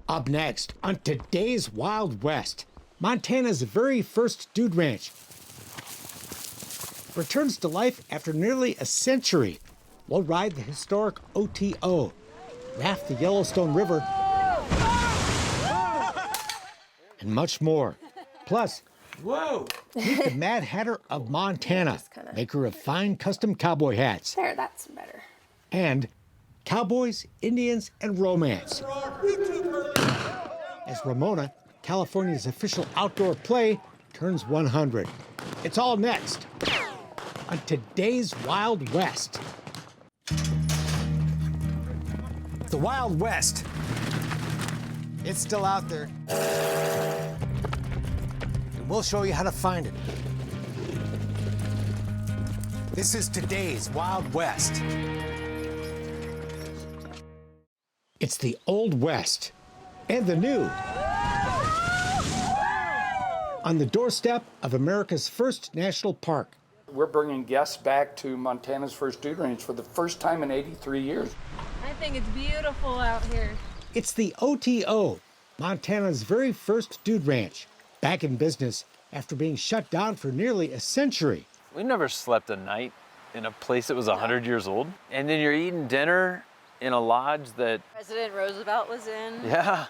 Up next on today's Wild West, Montana's very first dude ranch returns to life after nearly a century. We'll ride the historic OTO, raft the Yellowstone River, and much more. Plus, meet the Mad Hatter of Montana, maker of fine custom cowboy hats. There, that's better. And cowboys, Indians, and romance. As Ramona, California's official outdoor play, turns 100. It's all next on today's Wild West. The Wild West. It's still out there. And we'll show you how to find it. This is today's Wild West. It's the Old West and the New. On the doorstep of America's first national park. We're bringing guests back to Montana's first dude ranch for the first time in 83 years. I think it's beautiful out here. It's the OTO, Montana's very first dude ranch, back in business after being shut down for nearly a century. We've never slept a night in a place that was 100 years old. And then you're eating dinner in a lodge that President Roosevelt was in. Yeah.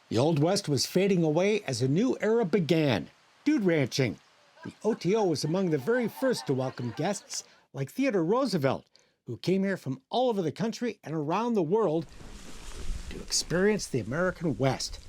The Old West was fading away as a new era began, dude ranching. The OTO was among the very first to welcome guests like Theodore Roosevelt, who came here from all over the country and around the world to experience the American West.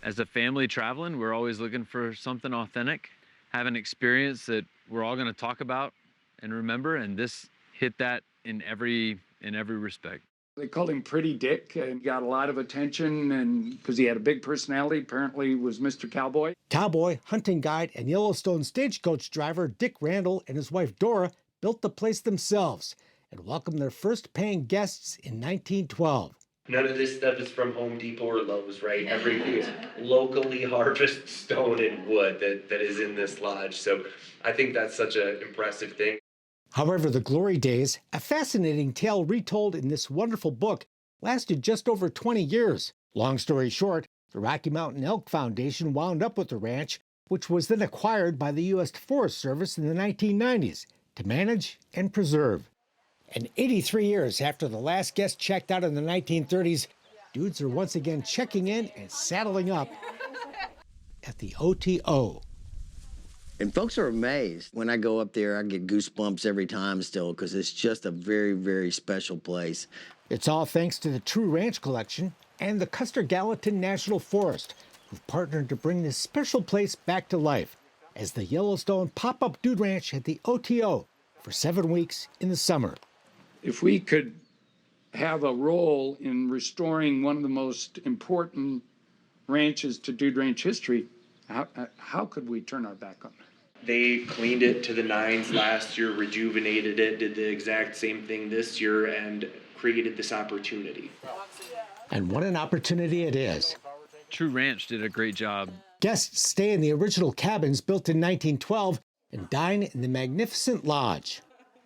As a family traveling, we're always looking for something authentic, have an experience that we're all going to talk about and remember, and this hit that in every respect. They called him Pretty Dick and got a lot of attention, and because he had a big personality, apparently was Mr. Cowboy. Cowboy, hunting guide, and Yellowstone stagecoach driver Dick Randall and his wife Dora built the place themselves and welcomed their first paying guests in 1912. None of this stuff is from Home Depot or Lowe's, right? Everything is locally harvested stone and wood that is in this lodge. So I think that's such an impressive thing. However, the glory days, a fascinating tale retold in this wonderful book, lasted just over 20 years. Long story short, the Rocky Mountain Elk Foundation wound up with the ranch, which was then acquired by the U.S. Forest Service in the 1990s to manage and preserve. And 83 years after the last guest checked out in the 1930s, dudes are once again checking in and saddling up at the OTO. And folks are amazed. When I go up there, I get goosebumps every time still because it's just a very, very special place. It's all thanks to the True Ranch Collection and the Custer-Gallatin National Forest, who've partnered to bring this special place back to life as the Yellowstone PopUp Dude Ranch at the OTO for 7 weeks in the summer. If we could have a role in restoring one of the most important ranches to dude ranch history, how could we turn our back on it? They cleaned it to the nines last year, rejuvenated it, did the exact same thing this year, and created this opportunity. And what an opportunity it is. True Ranch did a great job. Guests stay in the original cabins built in 1912 and dine in the magnificent lodge.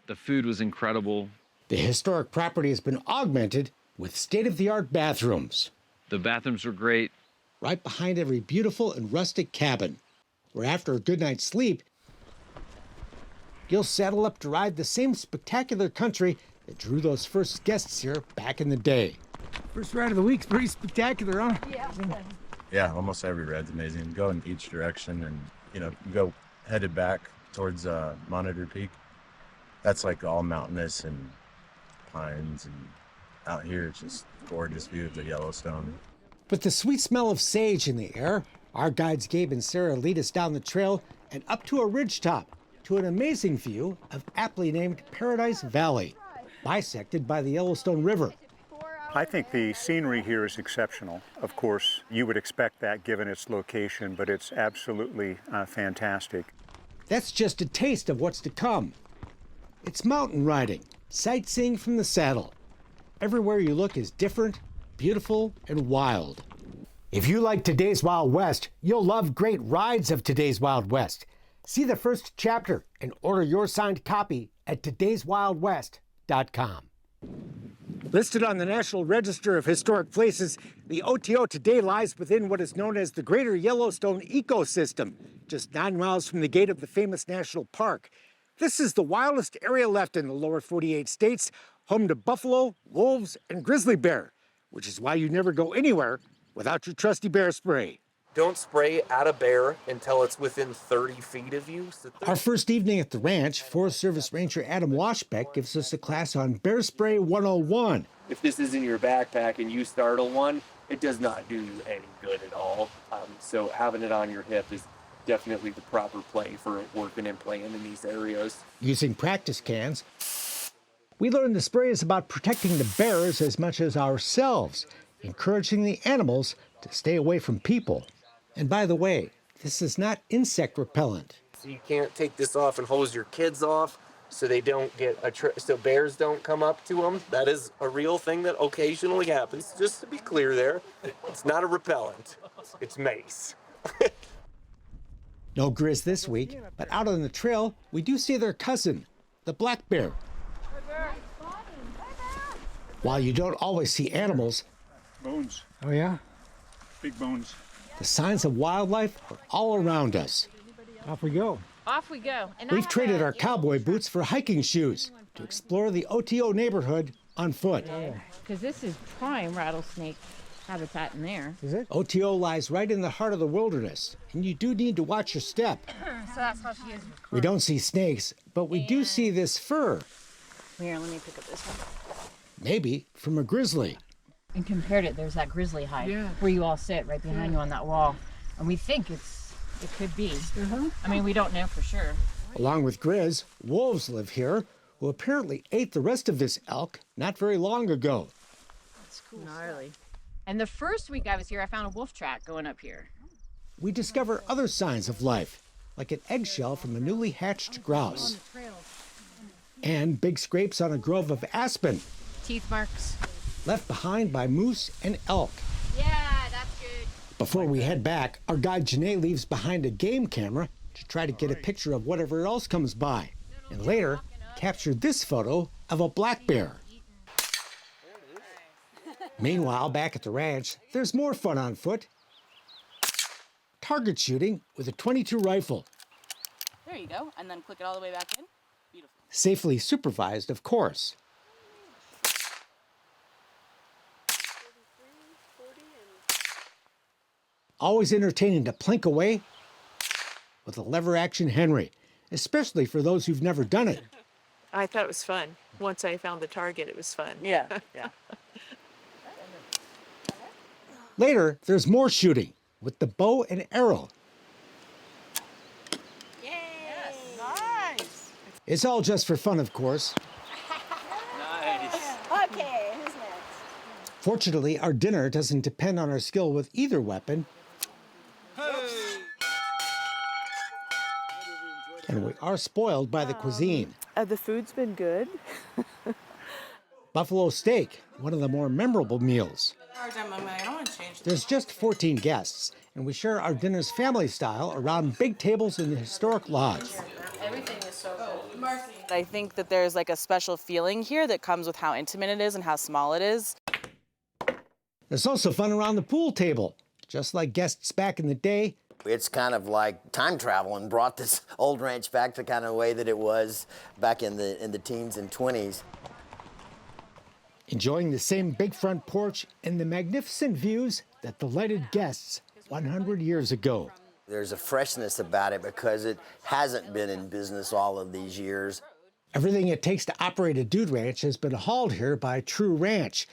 The food was incredible. The historic property has been augmented with state-of-the-art bathrooms. The bathrooms were great. Right behind every beautiful and rustic cabin, where after a good night's sleep, you'll saddle up to ride the same spectacular country that drew those first guests here back in the day. First ride of the week's pretty spectacular, huh? Yeah, almost every ride's amazing. Go in each direction and, you go headed back towards Monitor Peak. That's like all mountainous and pines, and out here it's just gorgeous view of the Yellowstone. With the sweet smell of sage in the air, our guides Gabe and Sarah lead us down the trail and up to a ridgetop to an amazing view of aptly named Paradise Valley, bisected by the Yellowstone River. I think the scenery here is exceptional. Of course, you would expect that given its location, but it's absolutely fantastic. That's just a taste of what's to come. It's mountain riding, sightseeing from the saddle. Everywhere you look is different, beautiful, and wild. If you like Today's Wild West, you'll love great rides of Today's Wild West. See the first chapter and order your signed copy at todayswildwest.com. Listed on the National Register of Historic Places, the OTO today lies within what is known as the Greater Yellowstone Ecosystem, just 9 miles from the gate of the famous national park. This is the wildest area left in the lower 48 states, home to buffalo, wolves, and grizzly bear, which is why you never go anywhere without your trusty bear spray. Don't spray at a bear until it's within 30 feet of you. Our first evening at the ranch, Forest Service Ranger Adam Washbeck gives us a class on Bear Spray 101. If this is in your backpack and you startle one, it does not do you any good at all. So having it on your hip is definitely the proper play for working and playing in these areas. Using practice cans, we learned the spray is about protecting the bears as much as ourselves, encouraging the animals to stay away from people. And by the way, this is not insect repellent. So you can't take this off and hose your kids off so they don't get so bears don't come up to them. That is a real thing that occasionally happens. Just to be clear there, it's not a repellent, it's mace. No grizz this week, but out on the trail, we do see their cousin, the black bear. While you don't always see animals, Bones, oh yeah, big bones. the signs of wildlife are all around us. Off we go. Off we go. And We've traded our cowboy boots for hiking shoes to explore the OTO neighborhood on foot. Because this is prime rattlesnake habitat in there. Is it? OTO lies right in the heart of the wilderness, and you do need to watch your step. So that's how she is. We don't see snakes, but we do see this fur, Here, let me pick up this one. maybe from a grizzly. And compared it, there's that grizzly hide where you all sit right behind you on that wall. And we think it could be. I mean, we don't know for sure. Along with grizz, wolves live here, who apparently ate the rest of this elk not very long ago. That's cool. Gnarly. And the first week I was here, I found a wolf track going up here. We discover other signs of life, like an eggshell from a newly hatched grouse, and big scrapes on a grove of aspen, Teeth marks. left behind by moose and elk. Yeah, that's good. Before we head back, our guide Janae leaves behind a game camera to try to get a picture of whatever else comes by, and later captured this photo of a black bear. Meanwhile, back at the ranch, there's more fun on foot. Target shooting with a .22 rifle. There you go, and then click it all the way back in. Beautiful. Safely supervised, of course. Always entertaining to plink away with a lever-action Henry, especially for those who've never done it. I thought it was fun. Once I found the target, it was fun. Yeah. Later, there's more shooting with the bow and arrow. Nice. It's all just for fun, of course. Okay, who's next? Fortunately, our dinner doesn't depend on our skill with either weapon. And we are spoiled by the cuisine. The food's been good. Buffalo steak, one of the more memorable meals. There's just 14 guests, and we share our dinner's family style around big tables in the historic lodge. Everything is so good. I think that there's like a special feeling here that comes with how intimate it is and how small it is. There's also fun around the pool table. Just like guests back in the day, It's kind of like time travel and brought this old ranch back to kind of the way that it was back in the teens and 20s. enjoying the same big front porch and the magnificent views that delighted guests 100 years ago. There's a freshness about it because it hasn't been in business all of these years. Everything it takes to operate a dude ranch has been hauled here by True Ranch,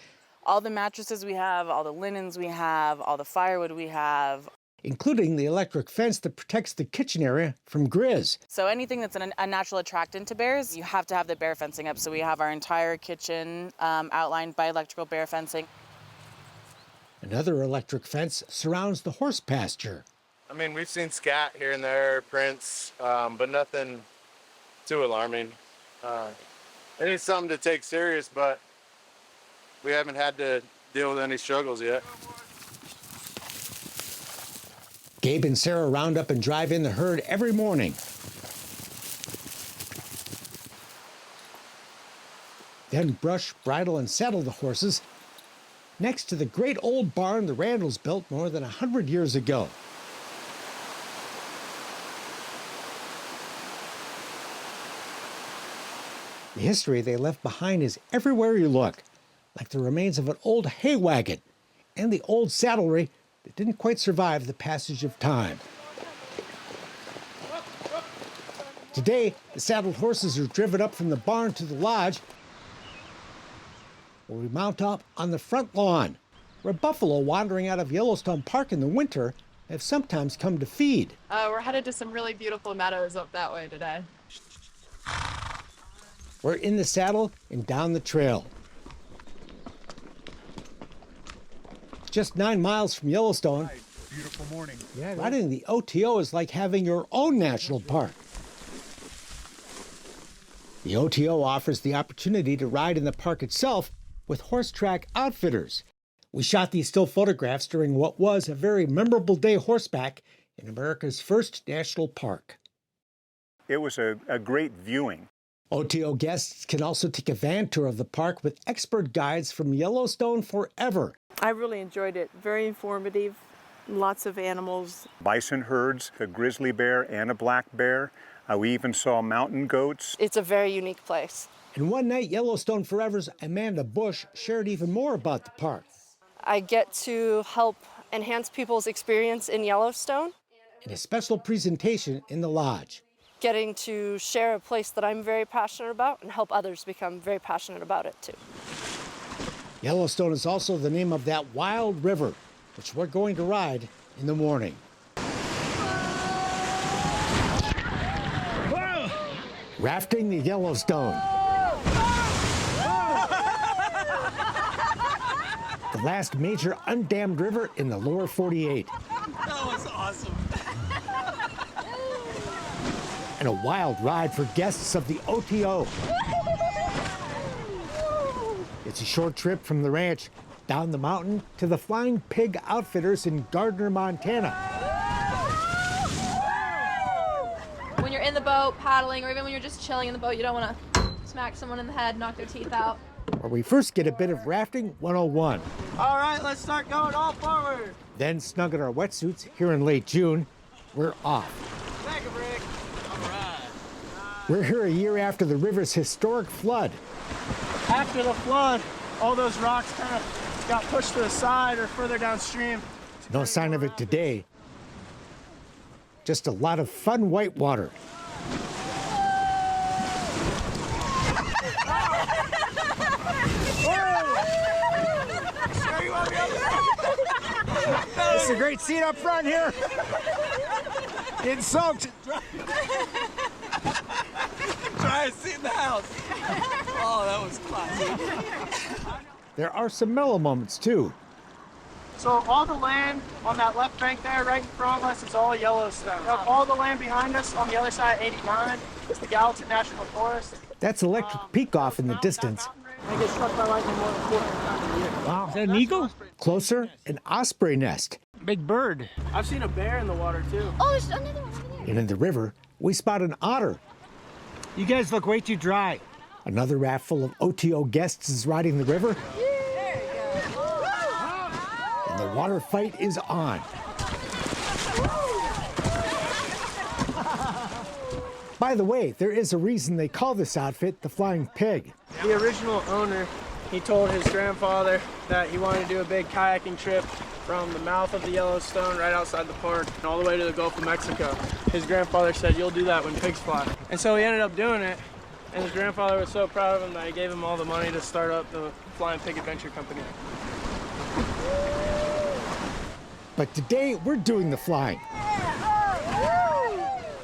All the mattresses we have, all the linens we have, all the firewood we have. including the electric fence that protects the kitchen area from grizz. So anything that's a natural attractant to bears, you have to have the bear fencing up. So we have our entire kitchen outlined by electrical bear fencing. Another electric fence surrounds the horse pasture. I mean, we've seen scat here and there, prints, but nothing too alarming. It is something to take serious, but we haven't had to deal with any struggles yet. Gabe and Sarah round up and drive in the herd every morning. then brush, bridle, and saddle the horses next to the great old barn the Randalls built more than 100 years ago. The history they left behind is everywhere you look, like the remains of an old hay wagon and the old saddlery that didn't quite survive the passage of time. Today, the saddled horses are driven up from the barn to the lodge, where we mount up on the front lawn, where buffalo wandering out of Yellowstone Park in the winter have sometimes come to feed. We're headed to some really beautiful meadows up that way today. We're in the saddle and down the trail. Just 9 miles from Yellowstone. Hi, beautiful morning. Yeah, riding the OTO is like having your own national park. The OTO offers the opportunity to ride in the park itself with horse track outfitters. We shot these still photographs during what was a very memorable day horseback in America's first national park. It was a great viewing. OTO guests can also take a van tour of the park with expert guides from Yellowstone Forever. I really enjoyed it. Very informative. Lots of animals. Bison herds, a grizzly bear and a black bear. We even saw mountain goats. It's a very unique place. And one night, Yellowstone Forever's Amanda Bush shared even more about the park. I get to help enhance people's experience in Yellowstone. In a special presentation in the lodge. Getting to share a place that I'm very passionate about and help others become very passionate about it too. Yellowstone is also the name of that wild river, which we're going to ride in the morning. Whoa! Rafting the Yellowstone. The last major undammed river in the lower 48. That was awesome. And a wild ride for guests of the OTO. It's a short trip from the ranch down the mountain to the Flying Pig Outfitters in Gardner, Montana. When you're in the boat paddling, or even when you're just chilling in the boat, you don't want to smack someone in the head, knock their teeth out. Where we first get a bit of rafting 101. All right, let's start going all forward. Then, snug in our wetsuits here in late June, we're off. Take a break. All right. We're here a year after the river's historic flood. After the flood, all those rocks kind of got pushed to the side or further downstream. No sign of it today. Just a lot of fun whitewater. It's a great seat up front here. Getting soaked. Try a seat in the house. Oh, that was classic. There are some mellow moments, too. So all the land on that left bank there, right in front of us, is all Yellowstone. All the land behind us on the other side, 89, is the Gallatin National Forest. That's Electric Peak off in the distance. I get struck by lightning more than 400 times a year. Wow. Is that an eagle? Closer, an osprey nest. Big bird. I've seen a bear in the water, too. Oh, there's another one over there. And in the river, we spot an otter. You guys look way too dry. Another raft full of OTO guests is riding the river. And the water fight is on. By the way, there is a reason they call this outfit the Flying Pig. The original owner, he told his grandfather that he wanted to do a big kayaking trip from the mouth of the Yellowstone right outside the park and all the way to the Gulf of Mexico. His grandfather said, "You'll do that when pigs fly." And so he ended up doing it, and his grandfather was so proud of him that he gave him all the money to start up the Flying Pig Adventure Company. But today, we're doing the flying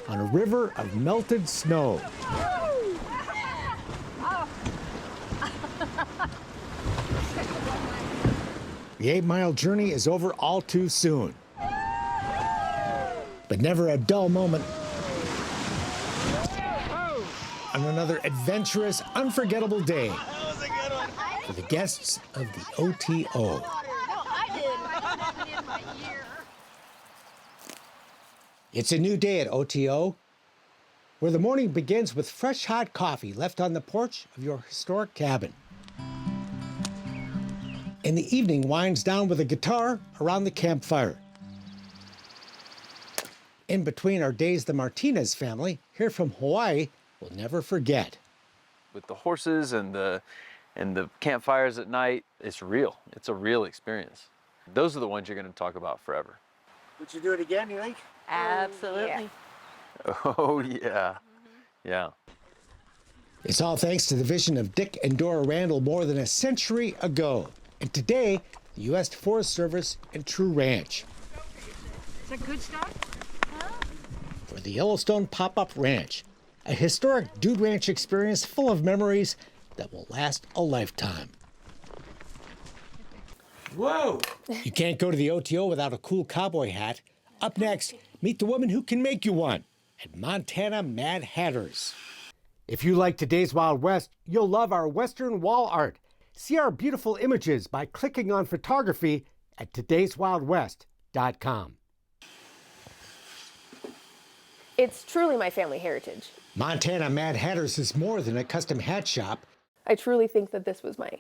on a river of melted snow. The 8-mile journey is over all too soon. But never a dull moment on another adventurous, unforgettable day for the guests of the OTO. It's a new day at OTO, where the morning begins with fresh hot coffee left on the porch of your historic cabin. and the evening winds down with a guitar around the campfire. In between our days, the Martinez family, here from Hawaii, will never forget. With the horses and the campfires at night, it's real. It's a real experience. Those are the ones you're going to talk about forever. Would you do it again, you think? Absolutely. Oh, yeah. Yeah. It's all thanks to the vision of Dick and Dora Randall more than a century ago. And today, the U.S. Forest Service and True Ranch. Is that good stuff? For the Yellowstone PopUp Ranch, a historic dude ranch experience full of memories that will last a lifetime. Whoa! You can't go to the OTO without a cool cowboy hat. Up next, meet the woman who can make you one at Montana Mad Hatters. If you like today's Wild West, you'll love our Western wall art. See our beautiful images by clicking on photography at todayswildwest.com. It's truly my family heritage. Montana Mad Hatters is more than a custom hat shop. I truly think that this was my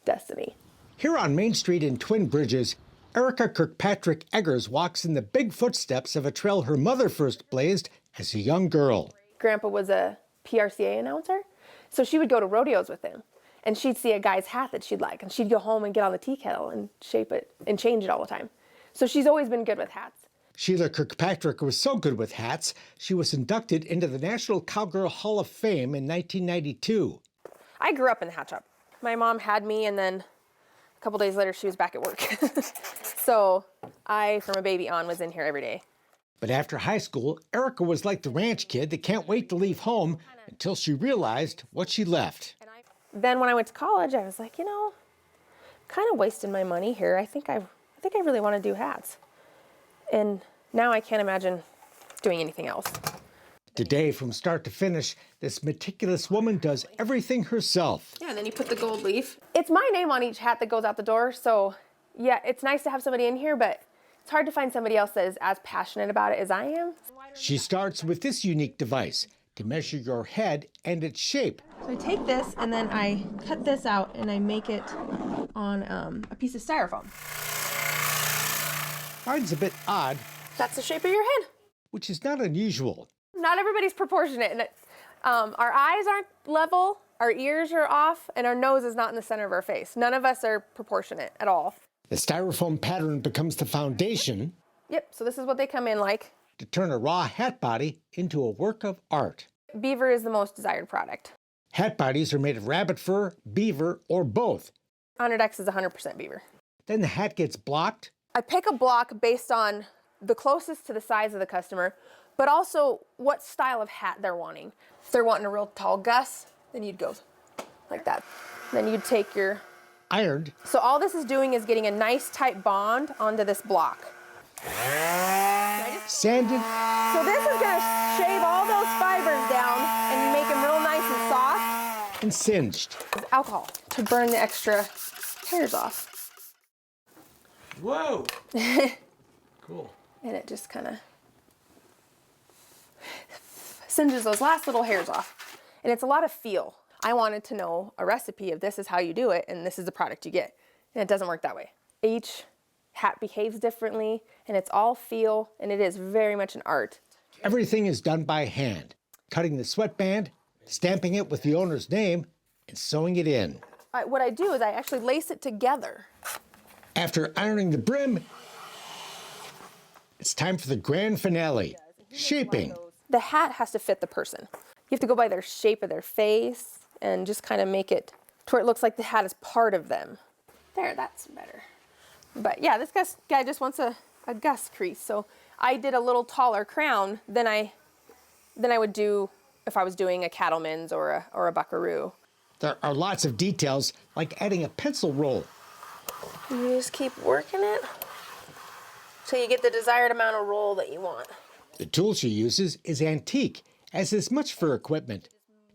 destiny. Here on Main Street in Twin Bridges, Erica Kirkpatrick Eggers walks in the big footsteps of a trail her mother first blazed as a young girl. Grandpa was a PRCA announcer, so she would go to rodeos with him, and she'd see a guy's hat that she'd like, and she'd go home and get on the tea kettle and shape it and change it all the time. So she's always been good with hats. Sheila Kirkpatrick was so good with hats, she was inducted into the National Cowgirl Hall of Fame in 1992. I grew up in the hat shop. My mom had me, and then a couple days later, she was back at work. So I, from a baby on, was in here every day. But after high school, Erica was like the ranch kid that can't wait to leave home until she realized what she left. Then when I went to college, I was like, you know, kind of wasting my money here. I think I really want to do hats. And now I can't imagine doing anything else. Today, from start to finish, this meticulous woman does everything herself. Yeah, and then you put the gold leaf. It's my name on each hat that goes out the door, so yeah, it's nice to have somebody in here, but it's hard to find somebody else that is as passionate about it as I am. She starts with this unique device to measure your head and its shape. So I take this and then I cut this out and I make it on a piece of styrofoam. Mine's a bit odd. That's the shape of your head. Which is not unusual. Not everybody's proportionate. And our eyes aren't level, our ears are off, and our nose is not in the center of our face. None of us are proportionate at all. The styrofoam pattern becomes the foundation. Yep, so this is what they come in like. To turn a raw hat body into a work of art. Beaver is the most desired product. Hat bodies are made of rabbit fur, beaver, or both. Honored X is 100% beaver. Then the hat gets blocked. I pick a block based on the closest to the size of the customer, but also what style of hat they're wanting. If they're wanting a real tall Gus, then you'd go like that. Then you'd take your... Ironed. So all this is doing is getting a nice tight bond onto this block. Sanded. So this is gonna shave all those fibers down and make them real nice and soft. And singed. With alcohol to burn the extra hairs off. Whoa! Cool. And it just kind of singes those last little hairs off. And it's a lot of feel. I wanted to know a recipe of this is how you do it and this is the product you get. And it doesn't work that way. Each hat behaves differently and it's all feel and it is very much an art. Everything is done by hand. Cutting the sweatband, stamping it with the owner's name, and sewing it in. What I do is I actually lace it together. After ironing the brim, it's time for the grand finale, shaping. The hat has to fit the person. You have to go by their shape of their face and just kind of make it to where it looks like the hat is part of them. There, that's better. But yeah, this guy just wants a Gus crease. So I did a little taller crown than I would do if I was doing a cattleman's or a buckaroo. There are lots of details, like adding a pencil roll. You just keep working it till you get the desired amount of roll that you want. The tool she uses is antique, as is much fur equipment,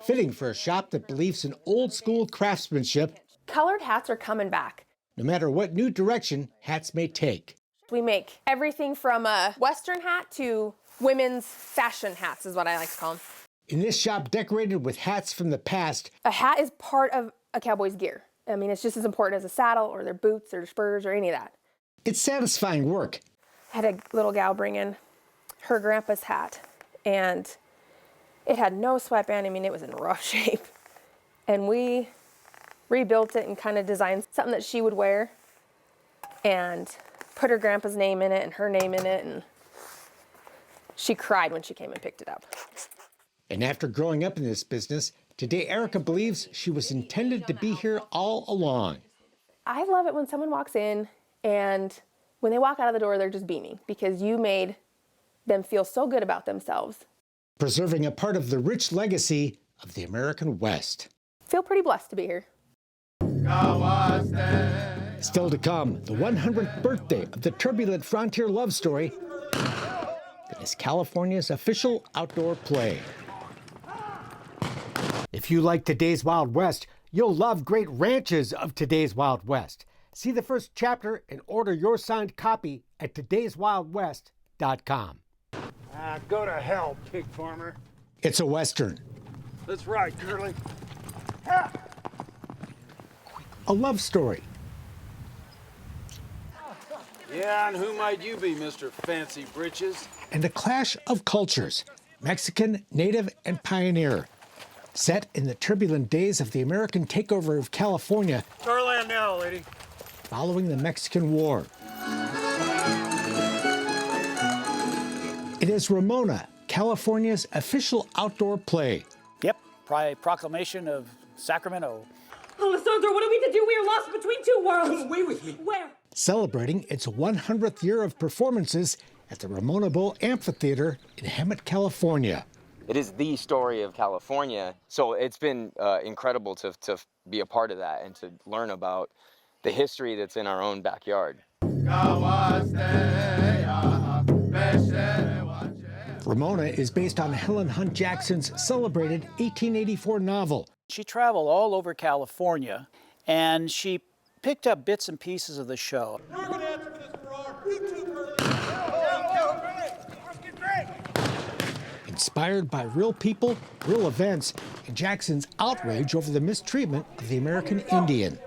fitting for a shop that believes in old-school craftsmanship. Colored hats are coming back. No matter what new direction hats may take. We make everything from a Western hat to women's fashion hats is what I like to call them. In this shop decorated with hats from the past. A hat is part of a cowboy's gear. I mean, it's just as important as a saddle or their boots or spurs or any of that. It's satisfying work. I had a little gal bring in her grandpa's hat, and it had no sweatband. I mean, it was in rough shape. And we rebuilt it and kind of designed something that she would wear and put her grandpa's name in it and her name in it. And she cried when she came and picked it up. And after growing up in this business, today Erica believes she was intended to be here all along. I love it when someone walks in and when they walk out of the door, they're just beaming because you made them feel so good about themselves. Preserving a part of the rich legacy of the American West. Feel pretty blessed to be here. Still to come, the 100th birthday of the turbulent frontier love story that is California's official outdoor play. If you like Today's Wild West, you'll love Great Ranches of Today's Wild West. See the first chapter and order your signed copy at todayswildwest.com. Go to hell, pig farmer. It's a Western. That's right, Curly. A love story. Yeah, and who might you be, Mr. Fancy Britches? And a clash of cultures, Mexican, Native, and pioneer. Set in the turbulent days of the American takeover of California. Starland now, lady. Following the Mexican War. It is Ramona, California's official outdoor play. Yep, proclamation of Sacramento. Alessandro, what are we to do? We are lost between two worlds. Come away with me. Where? Celebrating its 100th year of performances at the Ramona Bowl Amphitheater in Hemet, California. It is the story of California, so it's been incredible to be a part of that and to learn about the history that's in our own backyard. Ramona is based on Helen Hunt Jackson's celebrated 1884 novel. She traveled all over California, and she picked up bits and pieces of the show. Inspired by real people, real events, and Jackson's outrage over the mistreatment of the American Indian.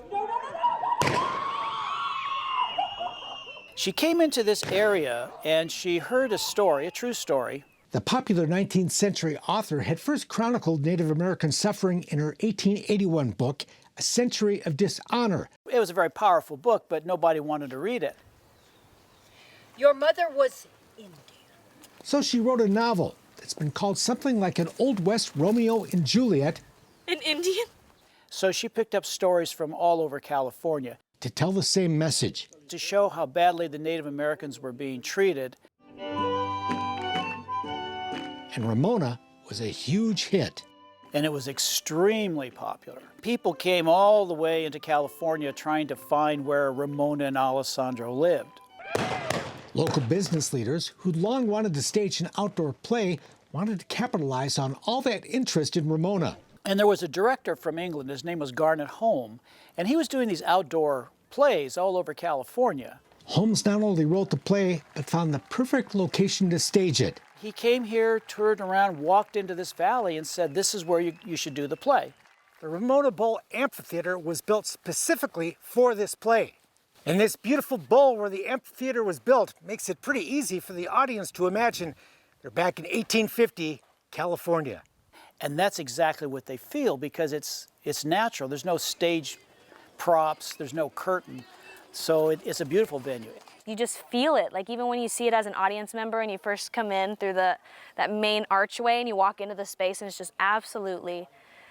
She came into this area and she heard a story, a true story. The popular 19th century author had first chronicled Native American suffering in her 1881 book, A Century of Dishonor. It was a very powerful book, but nobody wanted to read it. Your mother was Indian. So she wrote a novel that's been called something like an Old West Romeo and Juliet. An Indian? So she picked up stories from all over California. To tell the same message. To show how badly the Native Americans were being treated. And Ramona was a huge hit. And it was extremely popular. People came all the way into California trying to find where Ramona and Alessandro lived. Local business leaders who'd long wanted to stage an outdoor play wanted to capitalize on all that interest in Ramona. And there was a director from England, his name was Garnet Home, and he was doing these outdoor plays all over California. Holmes not only wrote the play, but found the perfect location to stage it. He came here, toured around, walked into this valley and said, this is where you should do the play. The Ramona Bowl Amphitheater was built specifically for this play. And this beautiful bowl where the amphitheater was built makes it pretty easy for the audience to imagine they're back in 1850, California. And that's exactly what they feel because it's natural. There's no stage props, there's no curtain. So it's a beautiful venue. You just feel it, like even when you see it as an audience member and you first come in through that main archway and you walk into the space and it's just absolutely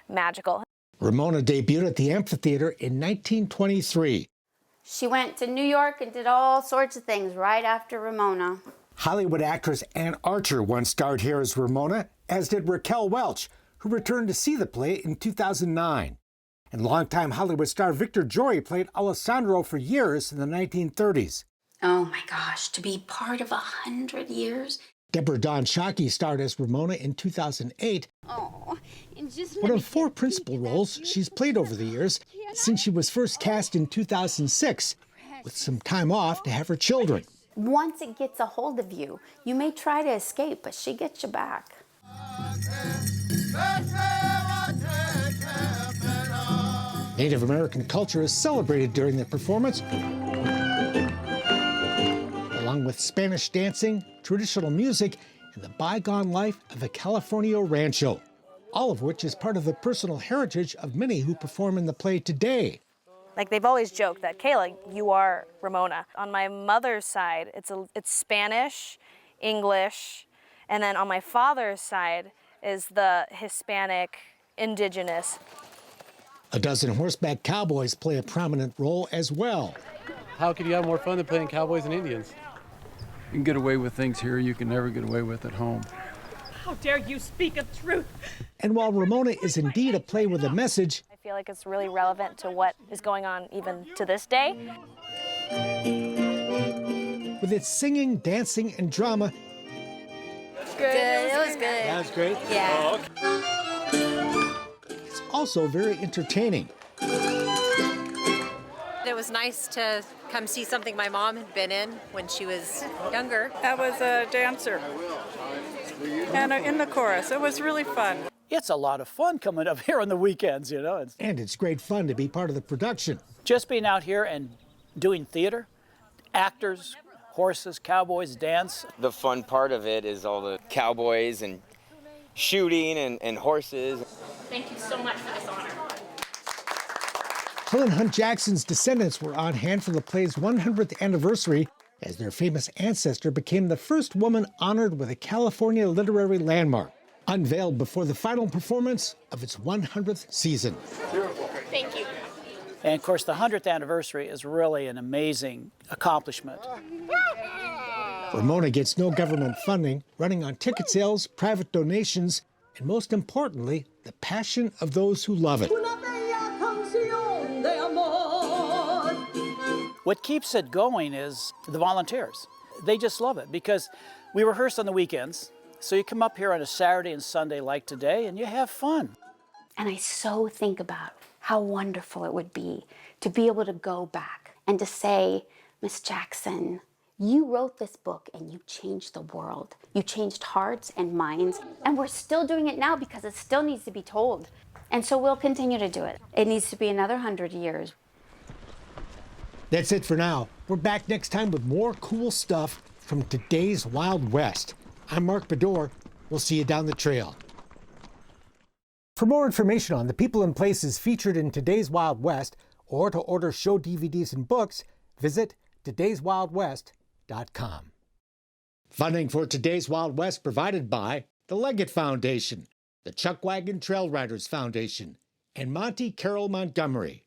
magical. Ramona debuted at the amphitheater in 1923. She went to New York and did all sorts of things right after Ramona. Hollywood actress Ann Archer once starred here as Ramona, as did Raquel Welch, who returned to see the play in 2009. And longtime Hollywood star Victor Jory played Alessandro for years in the 1930s. Oh my gosh, to be part of 100 years? Deborah Dawn Shockey starred as Ramona in 2008. Oh, and just one of 4 principal roles she's played over the years since she was first cast in 2006, with some time off to have her children. Once it gets a hold of you, you may try to escape, but she gets you back. Native American culture is celebrated during the performance, along with Spanish dancing, traditional music, and the bygone life of a California rancho, all of which is part of the personal heritage of many who perform in the play today. Like they've always joked that, Kayla, you are Ramona. On my mother's side, it's Spanish, English, and then on my father's side is the Hispanic, indigenous. A dozen horseback cowboys play a prominent role as well. How could you have more fun than playing cowboys and Indians? You can get away with things here you can never get away with at home. How dare you speak a truth? And while Ramona is indeed a play with a message, I feel like it's really relevant to what is going on even to this day. with its singing, dancing, and drama. Good. It was good. That was great? Yeah. It's also very entertaining. It was nice to come see something my mom had been in when she was younger. I was a dancer and in the chorus. It was really fun. It's a lot of fun coming up here on the weekends, you know. And it's great fun to be part of the production. Just being out here and doing theater, actors, horses, cowboys, dance. The fun part of it is all the cowboys and shooting and horses. Thank you so much for this honor. Helen Hunt Jackson's descendants were on hand for the play's 100th anniversary, as their famous ancestor became the first woman honored with a California literary landmark, unveiled before the final performance of its 100th season. Thank you. And of course, the 100th anniversary is really an amazing accomplishment. Ramona gets no government funding, running on ticket sales, private donations, and most importantly, the passion of those who love it. What keeps it going is the volunteers. They just love it because we rehearse on the weekends. So you come up here on a Saturday and Sunday like today and you have fun. And I so think about how wonderful it would be to be able to go back and to say, Miss Jackson, you wrote this book and you changed the world. You changed hearts and minds. And we're still doing it now because it still needs to be told. And so we'll continue to do it. It needs to be another 100 years. That's it for now. We're back next time with more cool stuff from today's Wild West. I'm Mark Bedore. We'll see you down the trail. For more information on the people and places featured in today's Wild West, or to order show DVDs and books, visit todayswildwest.com. Funding for today's Wild West provided by the Leggett Foundation, the Chuckwagon Trail Riders Foundation, and Monty Carroll Montgomery.